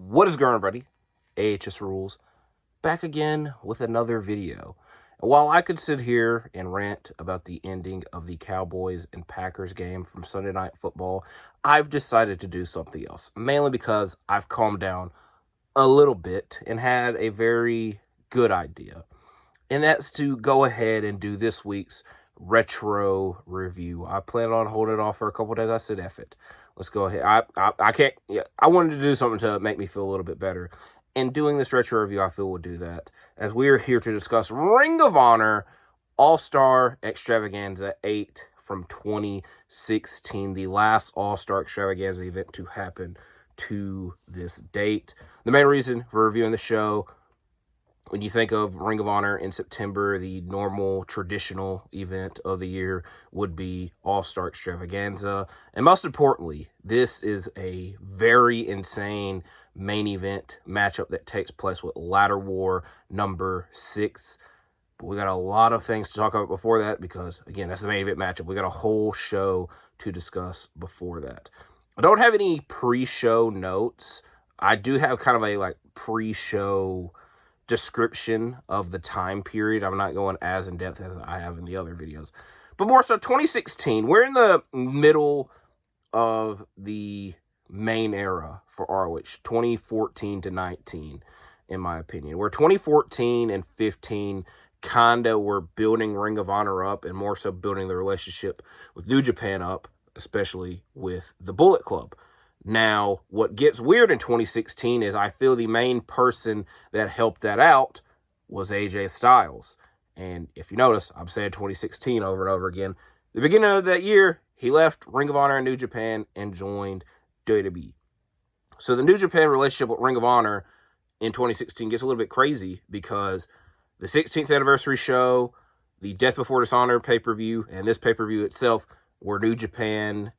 What is going on, buddy? AHS Rules, back again with another video. While I could sit here and rant about the ending of the Cowboys and Packers game from Sunday Night Football, I've decided to do something else, mainly because I've calmed down a little bit and had a very good idea, and that's to go ahead and do this week's retro review. I planned on holding it off for a couple days. I said, F it. Let's go ahead. I can't. Yeah, I wanted to do something to make me feel a little bit better. And doing this retro review, I feel will do that. As we are here to discuss Ring of Honor All Star Extravaganza 8 from 2016, the last All Star Extravaganza event to happen to this date. The main reason for reviewing the show, when you think of Ring of Honor in September, the normal traditional event of the year would be All Star Extravaganza. And most importantly, this is a very insane main event matchup that takes place with Ladder War number 6. But we got a lot of things to talk about before that because, again, that's the main event matchup. We got a whole show to discuss before that. I don't have any pre-show notes. I do have kind of a pre-show description of the time period. I'm not going as in depth as I have in the other videos, but more so 2016. We're in the middle of the main era for ROH, 2014 to 19, in my opinion. Where 2014 and 15 kind of were building Ring of Honor up and more so building the relationship with New Japan up, especially with the Bullet Club. Now, what gets weird in 2016 is I feel the main person that helped that out was AJ Styles. And if you notice, I'm saying 2016 over and over again. The beginning of that year, he left Ring of Honor and New Japan and joined WWE. So the New Japan relationship with Ring of Honor in 2016 gets a little bit crazy because the 16th anniversary show, the Death Before Dishonor pay-per-view, and this pay-per-view itself were New Japan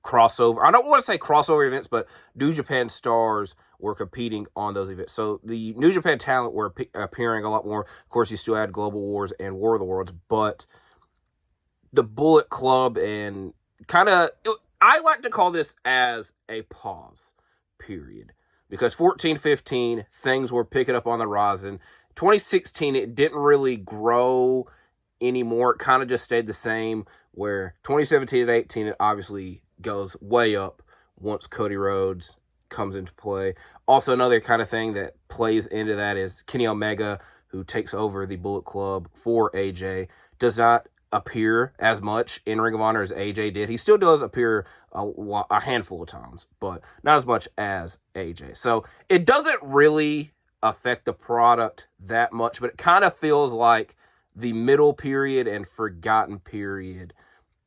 crossover. I don't want to say crossover events, but New Japan stars were competing on those events. So the New Japan talent were appearing a lot more. Of course, you still had Global Wars and War of the Worlds, but the Bullet Club and I like to call this as a pause period because 14-15, things were picking up on the horizon. 2016, it didn't really grow anymore. It kind of just stayed the same, where 2017 and 18, it obviously goes way up once Cody Rhodes comes into play. Also, another kind of thing that plays into that is Kenny Omega, who takes over the Bullet Club for AJ, does not appear as much in Ring of Honor as AJ did. He still does appear a handful of times, but not as much as AJ. So it doesn't really affect the product that much, but it kind of feels like the middle period and forgotten period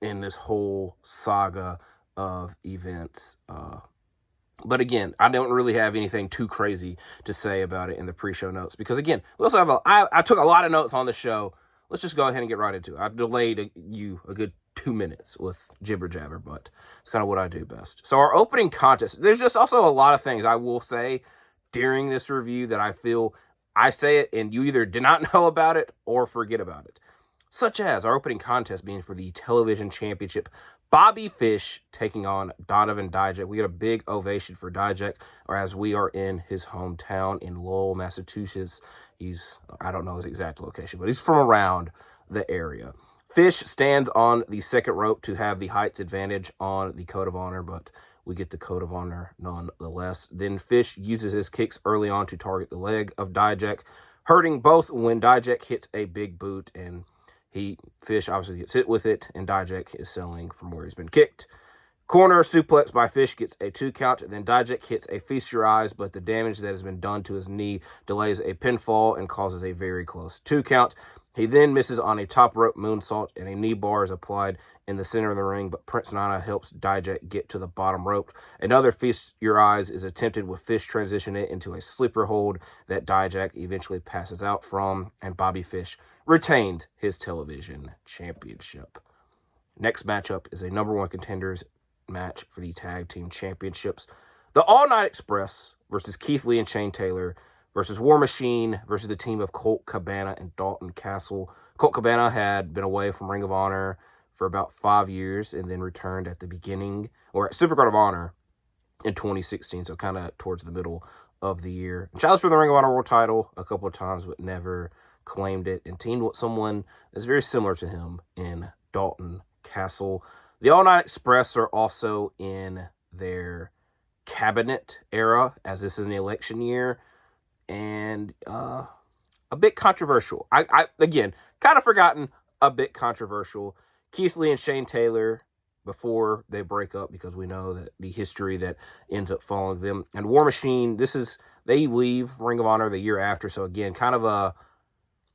in this whole saga of events. But again, I don't really have anything too crazy to say about it in the pre-show notes because, again, we also have I took a lot of notes on the show. Let's just go ahead and get right into it. I delayed you a good 2 minutes with jibber jabber, but it's kind of what I do best. So our opening contest, there's just also a lot of things I will say during this review that I feel I say it and you either did not know about it or forget about it. Such as our opening contest being for the television championship, Bobby Fish taking on Donovan Dijak. We get a big ovation for Dijak, or as we are in his hometown in Lowell, Massachusetts. I don't know his exact location, but he's from around the area. Fish stands on the second rope to have the heights advantage on the Code of Honor, but we get the Code of Honor nonetheless. Then Fish uses his kicks early on to target the leg of Dijak, hurting both when Dijak hits a big boot, and Fish obviously gets hit with it, and Dijak is selling from where he's been kicked. Corner suplex by Fish gets a 2 count, and then Dijak hits a Feast Your Eyes, but the damage that has been done to his knee delays a pinfall and causes a very close 2 count. He then misses on a top rope moonsault, and a knee bar is applied in the center of the ring, but Prince Nana helps Dijak get to the bottom rope. Another Feast Your Eyes is attempted with Fish transitioning it into a sleeper hold that Dijak eventually passes out from, and Bobby Fish retains his television championship. Next matchup is a number 1 contenders match for the tag team championships. The All Night Express versus Keith Lee and Shane Taylor versus War Machine versus the team of Colt Cabana and Dalton Castle. Colt Cabana had been away from Ring of Honor for about 5 years and then returned at the beginning, or at Supercard of Honor in 2016, so kind of towards the middle of the year. Challenged for the Ring of Honor World title a couple of times, but never claimed it, and teamed with someone that's very similar to him in Dalton Castle. The All Night Express are also in their cabinet era, as this is an election year, and a bit controversial. I again, kind of forgotten, a bit controversial. Keith Lee and Shane Taylor, before they break up, because we know that the history that ends up following them. And War Machine, they leave Ring of Honor the year after, so again, kind of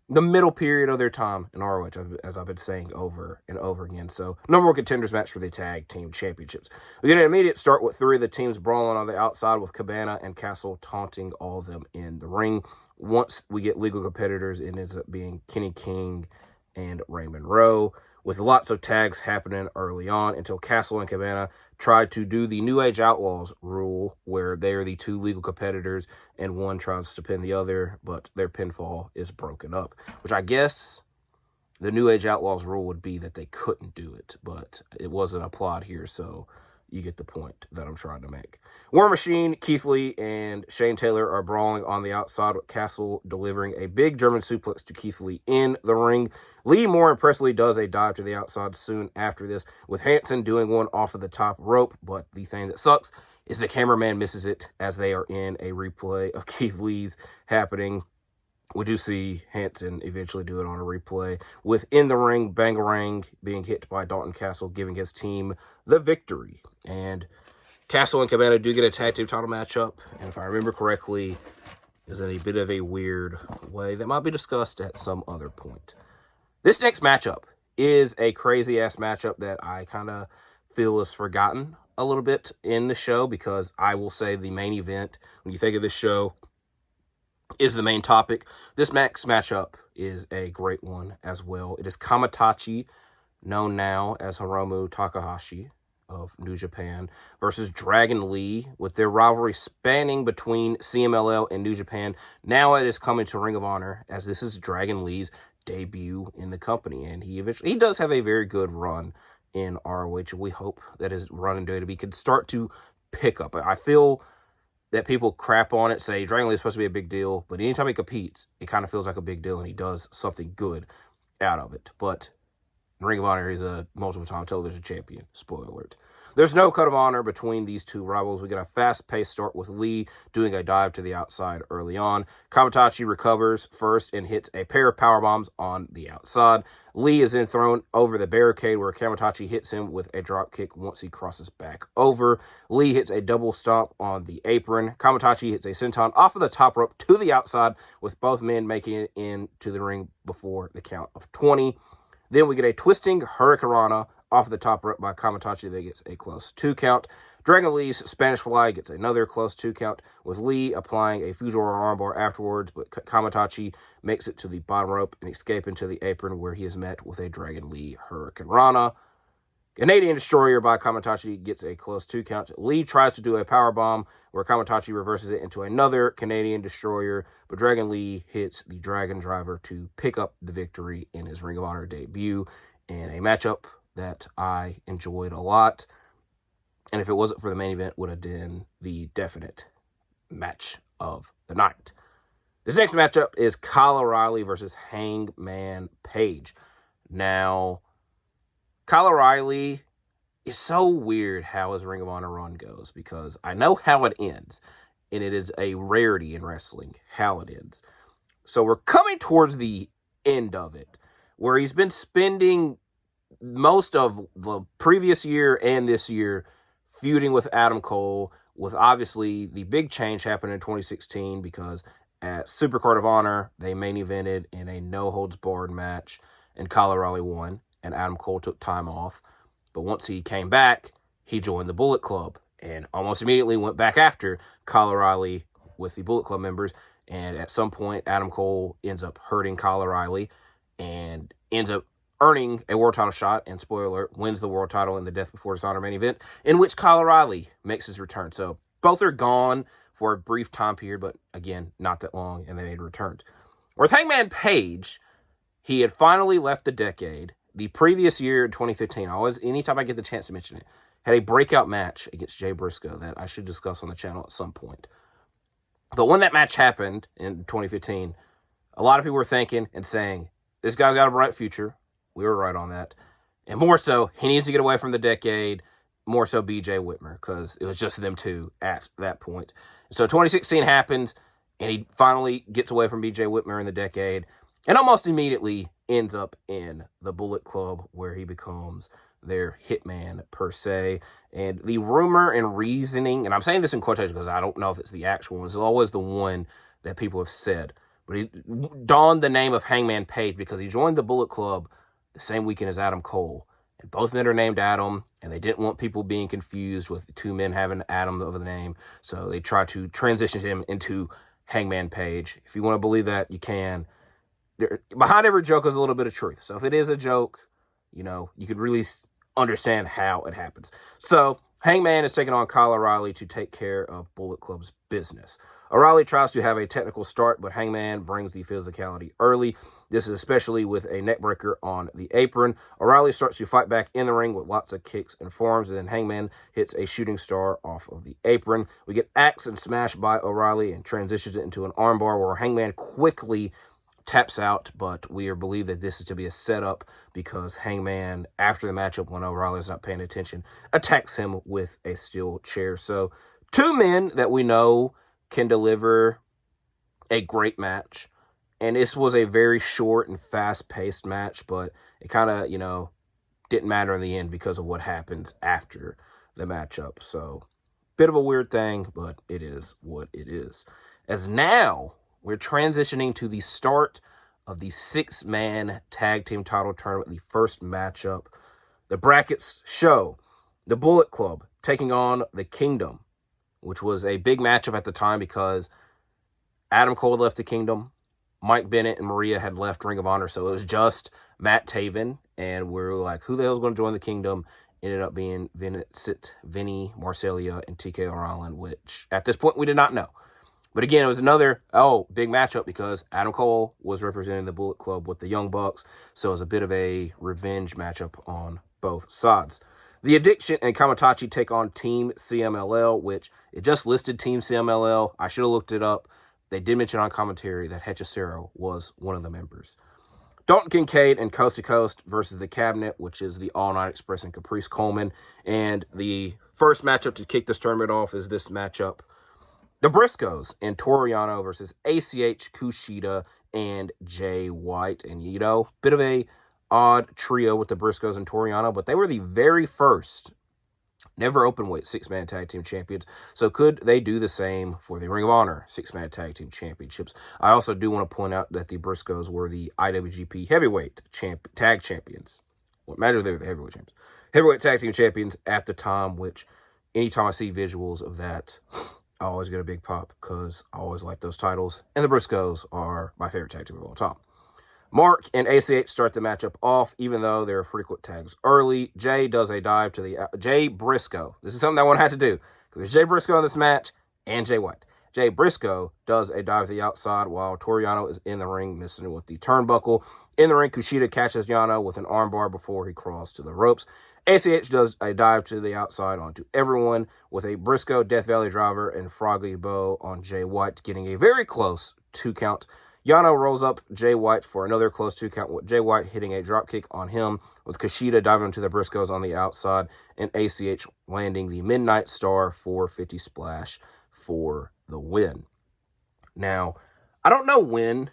the middle period of their time in ROH, as I've been saying over and over again. So, number one contenders match for the tag team championships. We get an immediate start with three of the teams brawling on the outside, with Cabana and Castle taunting all of them in the ring. Once we get legal competitors, it ends up being Kenny King and Raymond Rowe, with lots of tags happening early on until Castle and Cabana tried to do the New Age Outlaws rule, where they are the two legal competitors and one tries to pin the other, but their pinfall is broken up, which I guess the New Age Outlaws rule would be that they couldn't do it, but it wasn't applied here, so you get the point that I'm trying to make. War Machine, Keith Lee, and Shane Taylor are brawling on the outside, with Castle delivering a big German suplex to Keith Lee in the ring. Lee more impressively does a dive to the outside soon after this, with Hanson doing one off of the top rope, but the thing that sucks is the cameraman misses it as they are in a replay of Keith Lee's happening. We do see Hanson eventually do it on a replay, with in the ring, Bangarang being hit by Dalton Castle, giving his team the victory. And Castle and Cabana do get a tag team title matchup, and if I remember correctly, is in a bit of a weird way that might be discussed at some other point. This next matchup is a crazy-ass matchup that I kind of feel is forgotten a little bit in the show, because I will say the main event, when you think of this show, is the main topic. This next matchup is a great one as well. It is Kamaitachi, known now as Hiromu Takahashi of New Japan, versus Dragon Lee, with their rivalry spanning between CMLL and New Japan. Now it is coming to Ring of Honor, as this is Dragon Lee's debut in the company, and he does have a very good run in ROH. We hope that his run in WWE could start to pick up. I feel that people crap on it, say Dragon Lee is supposed to be a big deal, but anytime he competes, it kind of feels like a big deal, and he does something good out of it. But Ring of Honor, he's a multiple-time television champion. Spoiler alert. There's no cut of honor between these two rivals. We get a fast-paced start with Lee doing a dive to the outside early on. Kamaitachi recovers first and hits a pair of powerbombs on the outside. Lee is then thrown over the barricade, where Kamaitachi hits him with a drop kick once he crosses back over. Lee hits a double stomp on the apron. Kamaitachi hits a senton off of the top rope to the outside, with both men making it into the ring before the count of 20. Then we get a twisting hurricanrana off the top rope by Kamaitachi that gets a close 2 count. Dragon Lee's Spanish Fly gets another close 2 count, with Lee applying a Fujiwara armbar afterwards, but Kamaitachi makes it to the bottom rope and escape into the apron, where he is met with a Dragon Lee hurricanrana. Canadian Destroyer by Kamaitachi gets a close 2 count. Lee tries to do a powerbomb, where Kamaitachi reverses it into another Canadian Destroyer, but Dragon Lee hits the Dragon Driver to pick up the victory in his Ring of Honor debut, in a matchup that I enjoyed a lot. And if it wasn't for the main event, would have been the definite match of the night. This next matchup is Kyle O'Reilly versus Hangman Page. Now, Kyle O'Reilly is so weird how his Ring of Honor run goes, because I know how it ends, and it is a rarity in wrestling how it ends. So we're coming towards the end of it, where he's been spending most of the previous year and this year feuding with Adam Cole, with obviously the big change happened in 2016, because at Supercard of Honor, they main evented in a no-holds-barred match, and Kyle O'Reilly won, and Adam Cole took time off. But once he came back, he joined the Bullet Club, and almost immediately went back after Kyle O'Reilly with the Bullet Club members, and at some point, Adam Cole ends up hurting Kyle O'Reilly, and ends up earning a world title shot, and spoiler alert, wins the world title in the Death Before Dishonor main event, in which Kyle O'Reilly makes his return. So both are gone for a brief time period, but again, not that long, and they made returns. With Hangman Page, he had finally left the decade. The previous year, in 2015, anytime I get the chance to mention it, had a breakout match against Jay Briscoe that I should discuss on the channel at some point. But when that match happened in 2015, a lot of people were thinking and saying, this guy's got a bright future. We were right on that. And more so, he needs to get away from the decade, more so BJ Whitmer, because it was just them two at that point. So 2016 happens, and he finally gets away from BJ Whitmer in the decade, and almost immediately ends up in the Bullet Club, where he becomes their hitman, per se. And the rumor and reasoning, and I'm saying this in quotation because I don't know if it's the actual one, it's always the one that people have said, but he donned the name of Hangman Page because he joined the Bullet Club the same weekend as Adam Cole. And both men are named Adam, and they didn't want people being confused with the two men having Adam over the name, so they tried to transition him into Hangman Page. If you want to believe that, you can. Behind every joke is a little bit of truth. So if it is a joke, you know, you could really understand how it happens. So Hangman is taking on Kyle O'Reilly to take care of Bullet Club's business. O'Reilly tries to have a technical start, but Hangman brings the physicality early. This is especially with a neckbreaker on the apron. O'Reilly starts to fight back in the ring with lots of kicks and forearms, and then Hangman hits a shooting star off of the apron. We get axe and smash by O'Reilly and transitions it into an armbar where Hangman quickly taps out, but we are believed that this is to be a setup because Hangman, after the matchup when O'Reilly's not paying attention, attacks him with a steel chair. So two men that we know can deliver a great match. And this was a very short and fast-paced match, but it kind of, you know, didn't matter in the end because of what happens after the matchup. So, bit of a weird thing, but it is what it is. As now, we're transitioning to the start of the six-man tag team title tournament, the first matchup. The brackets show the Bullet Club taking on the Kingdom, which was a big matchup at the time because Adam Cole left the Kingdom. Mike Bennett and Maria had left Ring of Honor, so it was just Matt Taven, and we were like, who the hell is going to join the Kingdom? Ended up being Vinny, Marcellia, and TK O'Reilly, which at this point we did not know. But again, it was another, big matchup because Adam Cole was representing the Bullet Club with the Young Bucks, so it was a bit of a revenge matchup on both sides. The Addiction and Kamaitachi take on Team CMLL, which it just listed Team CMLL. I should have looked it up. They did mention on commentary that Hechicero was one of the members. Dalton Kincaid and Coast to Coast versus the Cabinet, which is the All Night Express and Caprice Coleman. And the first matchup to kick this tournament off is this matchup. The Briscoes and Toru Yano versus ACH, Kushida, and Jay White. And, you know, bit of a odd trio with the Briscoes and Toru Yano, but they were the very first never open weight six-man tag team champions. So could they do the same for the Ring of Honor six-man tag team championships? I also do want to point out that the Briscoes were the IWGP heavyweight tag champions. What matters, they were the heavyweight champions. Heavyweight tag team champions at the time, which anytime I see visuals of that, I always get a big pop because I always like those titles. And the Briscoes are my favorite tag team of all time. Mark and ACH start the matchup off, even though there are frequent tags early. Jay does a dive to the... Jay Briscoe. This is something that one had to do. Because there's Jay Briscoe in this match and Jay White. Jay Briscoe does a dive to the outside while Toru Yano is in the ring, missing with the turnbuckle. In the ring, Kushida catches Yano with an armbar before he crawls to the ropes. ACH does a dive to the outside onto everyone with a Briscoe Death Valley driver and Froggy Bow on Jay White, getting a very close 2 count. Yano rolls up Jay White for another close 2 count, with Jay White hitting a dropkick on him, with Kushida diving into the Briscoes on the outside, and ACH landing the Midnight Star 450 splash for the win. Now, I don't know when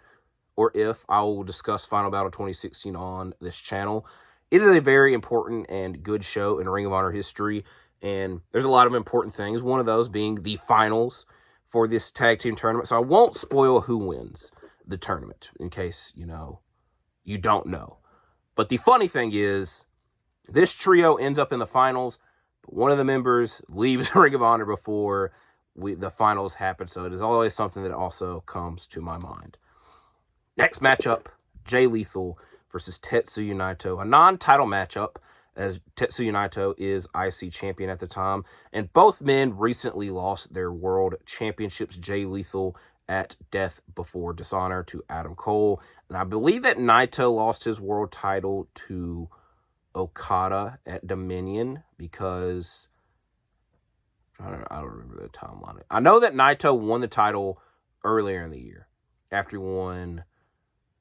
or if I will discuss Final Battle 2016 on this channel. It is a very important and good show in Ring of Honor history, and there's a lot of important things, one of those being the finals for this tag team tournament, so I won't spoil who wins the tournament in case, you know, you don't know. But the funny thing is, this trio ends up in the finals, but one of the members leaves Ring of Honor before the finals happen, so it is always something that also comes to my mind. Next matchup, Jay Lethal versus Tetsuya Naito, a non-title matchup, as Tetsuya Naito is IC champion at the time, and both men recently lost their world championships. Jay Lethal at Death Before Dishonor to Adam Cole, and I believe that Naito lost his world title to Okada at Dominion because I don't remember the timeline. I know that Naito won the title earlier in the year after he won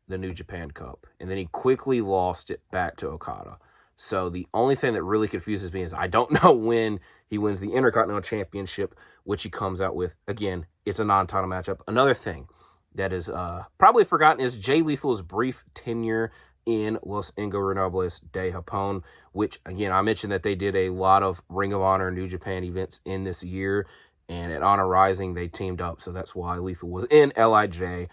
the New Japan Cup, and then he quickly lost it back to Okada. So the only thing that really confuses me is I don't know when he wins the Intercontinental Championship, which he comes out with. Again, it's a non-title matchup. Another thing that is probably forgotten is Jay Lethal's brief tenure in Los Ingobernables de Japón, which, again, I mentioned that they did a lot of Ring of Honor New Japan events in this year, and at Honor Rising, they teamed up, so that's why Lethal was in LIJ.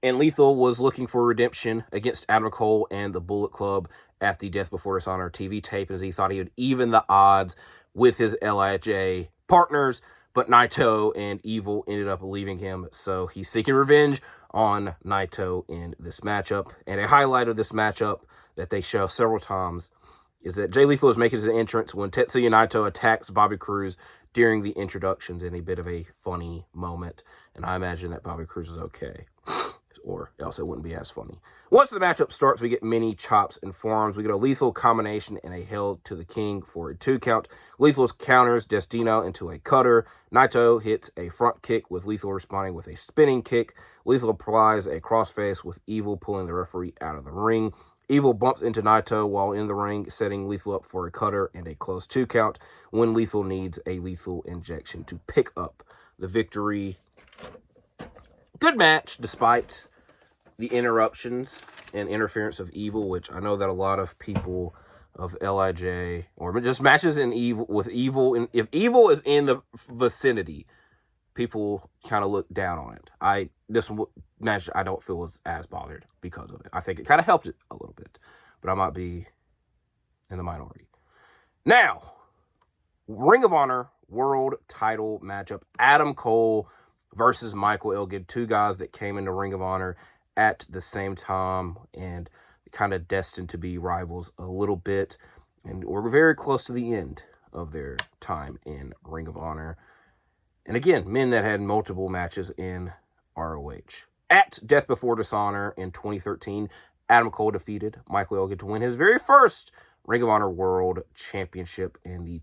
And Lethal was looking for redemption against Adam Cole and the Bullet Club at the Death Before Dishonor TV tape, as he thought he would even the odds with his LIJ partners, but Naito and Evil ended up leaving him, so he's seeking revenge on Naito in this matchup. And a highlight of this matchup that they show several times is that Jay Lethal is making his entrance when Tetsuya Naito attacks Bobby Cruz during the introductions in a bit of a funny moment. And I imagine that Bobby Cruz is okay, or else it wouldn't be as funny. Once the matchup starts, we get many chops and forearms. We get a Lethal combination and a Hail to the King for a 2 count. Lethal counters Destino into a cutter. Naito hits a front kick with Lethal responding with a spinning kick. Lethal applies a crossface with Evil pulling the referee out of the ring. Evil bumps into Naito while in the ring, setting Lethal up for a cutter and a close 2 count when Lethal needs a lethal injection to pick up the victory. Good match, despite the interruptions and interference of Evil, which I know that a lot of people of LIJ, or just matches in Evil with Evil, and if Evil is in the vicinity, people kind of look down on it. This match I don't feel was as bothered because of it. I think it kind of helped it a little bit, but I might be in the minority. Now, Ring of Honor World Title matchup: Adam Cole versus Michael Elgin, 2 guys that came into Ring of Honor at the same time and kind of destined to be rivals a little bit, and we're very close to the end of their time in Ring of Honor. And again, men that had multiple matches in ROH. At Death Before Dishonor in 2013, Adam Cole defeated Michael Elgin to win his very first Ring of Honor World Championship in the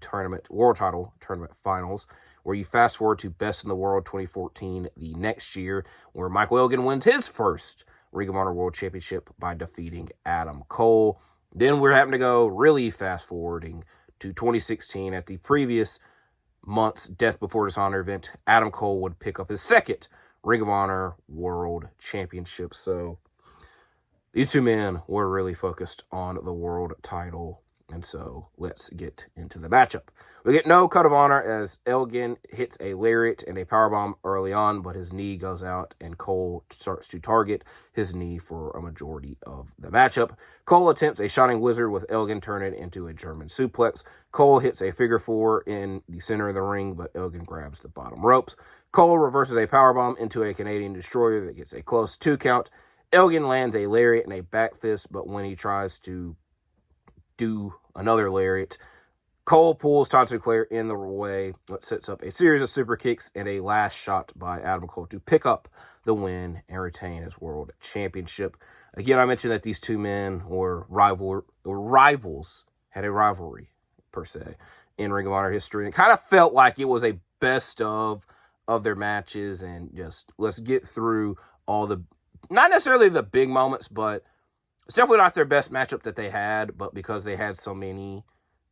World Title Tournament Finals, where you fast forward to Best in the World 2014 the next year, where Michael Elgin wins his first Ring of Honor World Championship by defeating Adam Cole. Then we're having to go really fast forwarding to 2016 at the previous month's Death Before Dishonor event. Adam Cole would pick up his second Ring of Honor World Championship. So these 2 men were really focused on the world title. And so let's get into the matchup. We get no cut of honor as Elgin hits a lariat and a powerbomb early on, but his knee goes out and Cole starts to target his knee for a majority of the matchup. Cole attempts a Shining Wizard with Elgin turning it into a German suplex. Cole hits a figure 4 in the center of the ring, but Elgin grabs the bottom ropes. Cole reverses a powerbomb into a Canadian Destroyer that gets a close 2 count. Elgin lands a lariat and a back fist, but when he tries to do another lariat, Cole pulls Todd Sinclair in the way, which sets up a series of super kicks and a last shot by Adam Cole to pick up the win and retain his world championship. Again, I mentioned that these 2 men were rivals, had a rivalry, per se, in Ring of Honor history. And it kind of felt like it was a best of their matches, and just let's get through all the, not necessarily the big moments, but it's definitely not their best matchup that they had, but because they had so many,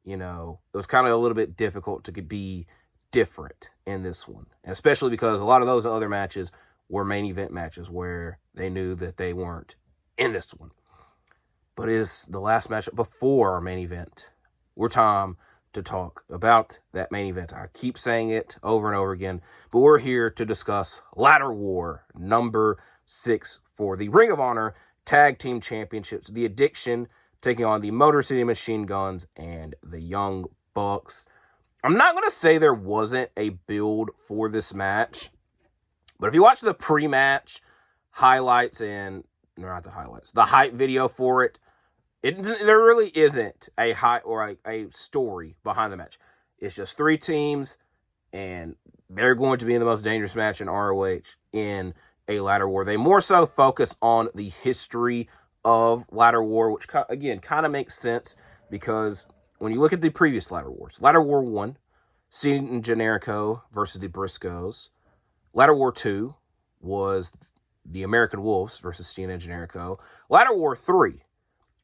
it was kind of a little bit difficult to be different in this one. And especially because a lot of those other matches were main event matches where they knew that they weren't in this one. But it is the last matchup before our main event. We're time to talk about that main event. I keep saying it over and over again, but we're here to discuss Ladder War number 6 for the Ring of Honor Tag Team Championships. The Addiction taking on the Motor City Machine Guns and the Young Bucks. I'm not going to say there wasn't a build for this match, but if you watch the pre-match highlights and, not the highlights, the hype video for it, there really isn't a a story behind the match. It's just 3 teams, and they're going to be in the most dangerous match in ROH in a Ladder War. They more so focus on the history of Ladder War, which, again, kind of makes sense because when you look at the previous Ladder Wars, Ladder War 1, Cien and Generico versus the Briscoes. Ladder War 2 was the American Wolves versus Cien and Generico. Ladder War 3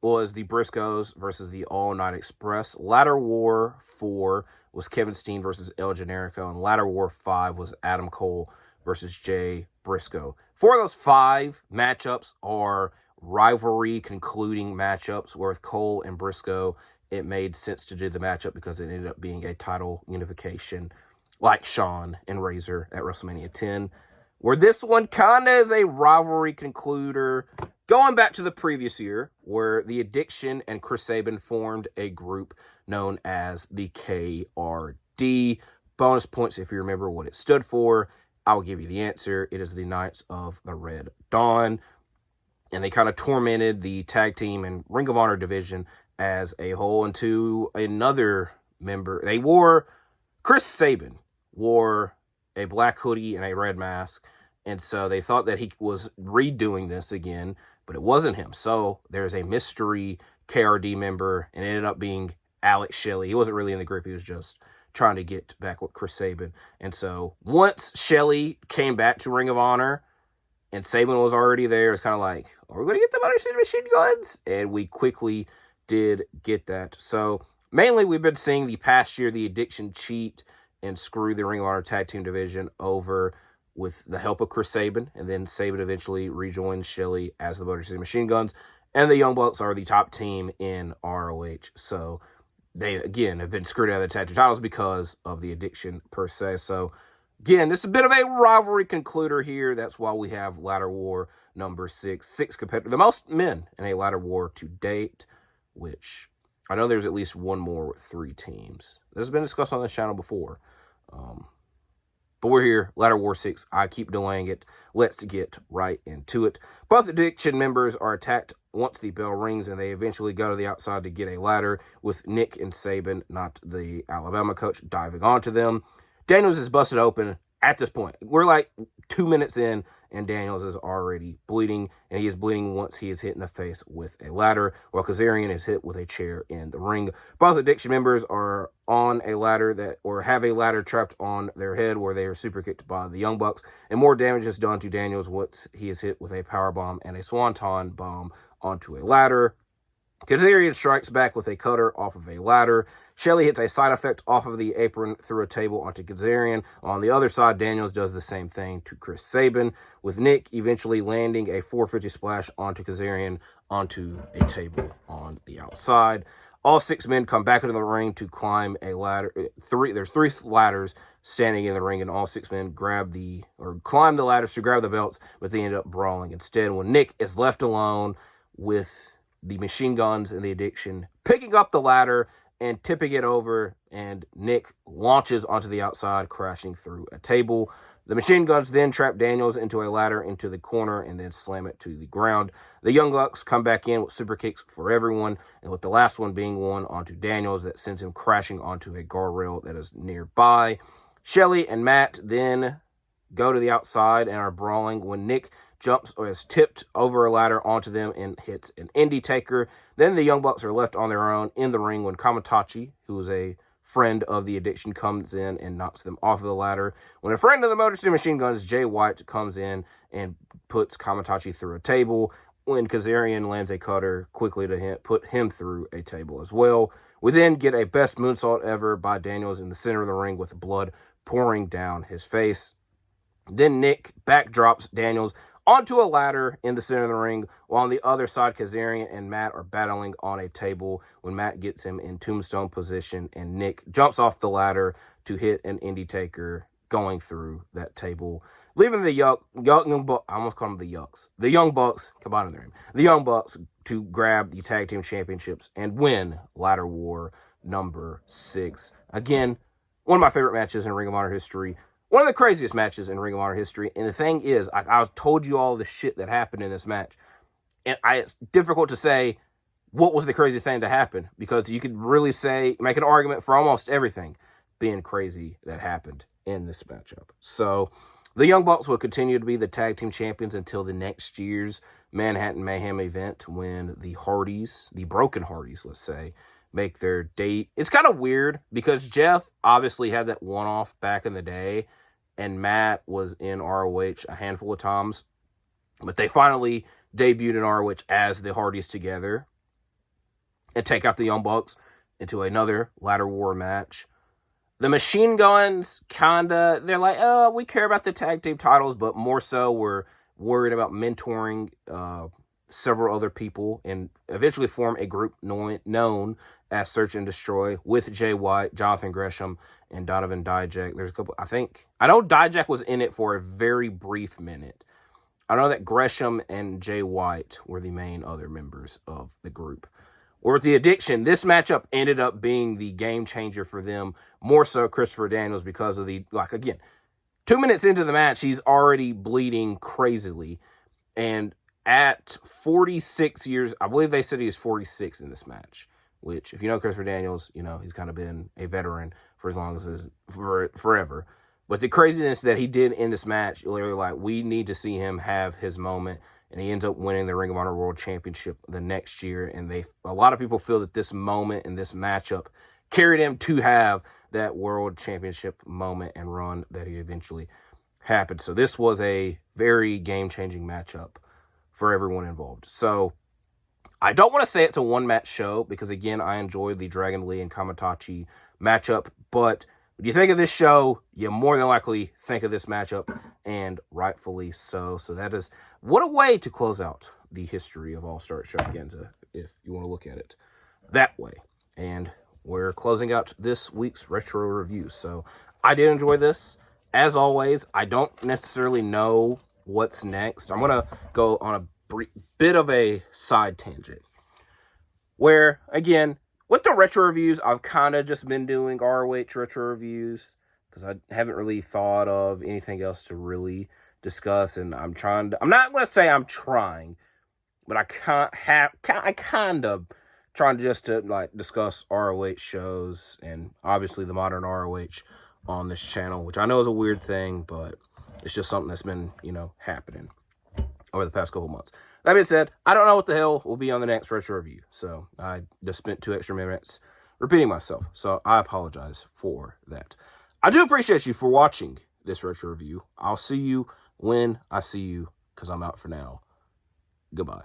was the Briscoes versus the All Night Express. Ladder War 4 was Kevin Steen versus El Generico. And Ladder War 5 was Adam Cole versus Jay Briscoe. 4 of those 5 matchups are rivalry concluding matchups, where with Cole and Briscoe, it made sense to do the matchup because it ended up being a title unification, like Shawn and Razor at WrestleMania 10. Where this one kind of is a rivalry concluder, going back to the previous year, where the Addiction and Chris Sabin formed a group known as the KRD. Bonus points if you remember what it stood for. I'll give you the answer. It is the Knights of the Red Dawn. And they kind of tormented the tag team and Ring of Honor division as a whole into another member. Chris Sabin wore a black hoodie and a red mask, and so they thought that he was redoing this again, but it wasn't him. So there's a mystery KRD member, and it ended up being Alex Shelley. He wasn't really in the group. He was just trying to get back with Chris Sabin. And so once Shelley came back to Ring of Honor and Sabin was already there, it's kind of like, are we going to get the Motor City Machine Guns? And we quickly did get that. So mainly we've been seeing the past year the Addiction cheat and screw the Ring of Honor Tag Team division over with the help of Chris Sabin, and then Sabin eventually rejoined Shelley as the Motor City Machine Guns, and the Young Bucks are the top team in ROH. So they, again, have been screwed out of the tag team titles because of the Addiction per se. So, again, this is a bit of a rivalry concluder here. That's why we have Ladder War number 6. 6 competitors, the most men in a Ladder War to date, which I know there's at least one more with 3 teams. This has been discussed on this channel before. But we're here, Ladder War 6. I keep delaying it. Let's get right into it. Both Addiction members are attacked once the bell rings, and they eventually go to the outside to get a ladder, with Nick and Sabin, not the Alabama coach, diving onto them. Daniels is busted open at this point. We're like 2 minutes in, and Daniels is already bleeding, and he is bleeding once he is hit in the face with a ladder, while Kazarian is hit with a chair in the ring. Both Addiction members are on a ladder or have a ladder trapped on their head, where they are super kicked by the Young Bucks, and more damage is done to Daniels once he is hit with a power bomb and a swanton bomb onto a ladder. Kazarian strikes back with a cutter off of a ladder. Shelley hits a side effect off of the apron through a table onto Kazarian. On the other side, Daniels does the same thing to Chris Sabin, with Nick eventually landing a 450 splash onto Kazarian onto a table on the outside. All 6 men come back into the ring to climb a ladder. There's 3 ladders standing in the ring, and all 6 men climb the ladders to grab the belts, but they end up brawling instead, when Nick is left alone with the Machine Guns and the Addiction picking up the ladder and tipping it over, and Nick launches onto the outside, crashing through a table. The Machine Guns then trap Daniels into a ladder into the corner and then slam it to the ground. The Young Bucks come back in with super kicks for everyone, and with the last one being one onto Daniels that sends him crashing onto a guardrail that is nearby. Shelley and Matt then go to the outside and are brawling when Nick jumps or is tipped over a ladder onto them and hits an Indie Taker. Then the Young Bucks are left on their own in the ring when Kamaitachi, who is a friend of the Addiction, comes in and knocks them off of the ladder. When a friend of the Motor City Machine Guns, Jay White, comes in and puts Kamaitachi through a table, when Kazarian lands a cutter quickly to put him through a table as well. We then get a best moonsault ever by Daniels in the center of the ring with blood pouring down his face. Then Nick backdrops Daniels onto a ladder in the center of the ring, while on the other side, Kazarian and Matt are battling on a table when Matt gets him in tombstone position, and Nick jumps off the ladder to hit an Indie Taker going through that table, leaving the Young Bucks, combined in their name, the Young Bucks to grab the Tag Team Championships and win Ladder War number 6. Again, one of my favorite matches in Ring of Honor history. One of the craziest matches in Ring of Honor history. And the thing is, I told you all the shit that happened in this match. And it's difficult to say what was the craziest thing to happen, because you could really make an argument for almost everything being crazy that happened in this matchup. So the Young Bucks will continue to be the tag team champions until the next year's Manhattan Mayhem event, when the Hardys, the Broken Hardys, let's say, make their date. It's kind of weird because Jeff obviously had that one-off back in the day, and Matt was in ROH a handful of times, but they finally debuted in ROH as the Hardys together and take out the Young Bucks into another ladder war match. The Machine Guns, they're like, oh, we care about the tag team titles, but more so we're worried about mentoring several other people and eventually form a group known as Search and Destroy with Jay White, Jonathan Gresham, and Donovan Dijak. There's a couple, I know Dijak was in it for a very brief minute. I know that Gresham and Jay White were the main other members of the group. Or with the Addiction, this matchup ended up being the game changer for them, more so Christopher Daniels because of the, 2 minutes into the match, he's already bleeding crazily. And at 46 years, I believe they said he was 46 in this match, which, if you know Christopher Daniels, you know he's kind of been a veteran for as long as forever. But the craziness that he did in this match, literally, we need to see him have his moment. And he ends up winning the Ring of Honor World Championship the next year. And a lot of people feel that this moment and this matchup carried him to have that World Championship moment and run that he eventually happened. So this was a very game-changing matchup for everyone involved. So I don't want to say it's a one-match show because, again, I enjoyed the Dragon Lee and Kamaitachi matchup. But when you think of this show, you more than likely think of this matchup, and rightfully so. So that is, what a way to close out the history of All Star Extravaganza, if you want to look at it that way. And we're closing out this week's retro review. So I did enjoy this. As always, I don't necessarily know what's next. I'm going to go on a bit of a side tangent where, again, with the retro reviews, I've kind of just been doing ROH retro reviews because I haven't really thought of anything else to really discuss. And I'm not going to say I'm trying, but I kind of trying to discuss ROH shows and obviously the modern ROH on this channel, which I know is a weird thing, but it's just something that's been, happening over the past couple months. That being said, I don't know what the hell will be on the next retro review, so I just spent 2 extra minutes repeating myself, so I apologize for that. I do appreciate you for watching this retro review. I'll see you when I see you, because I'm out for now. Goodbye.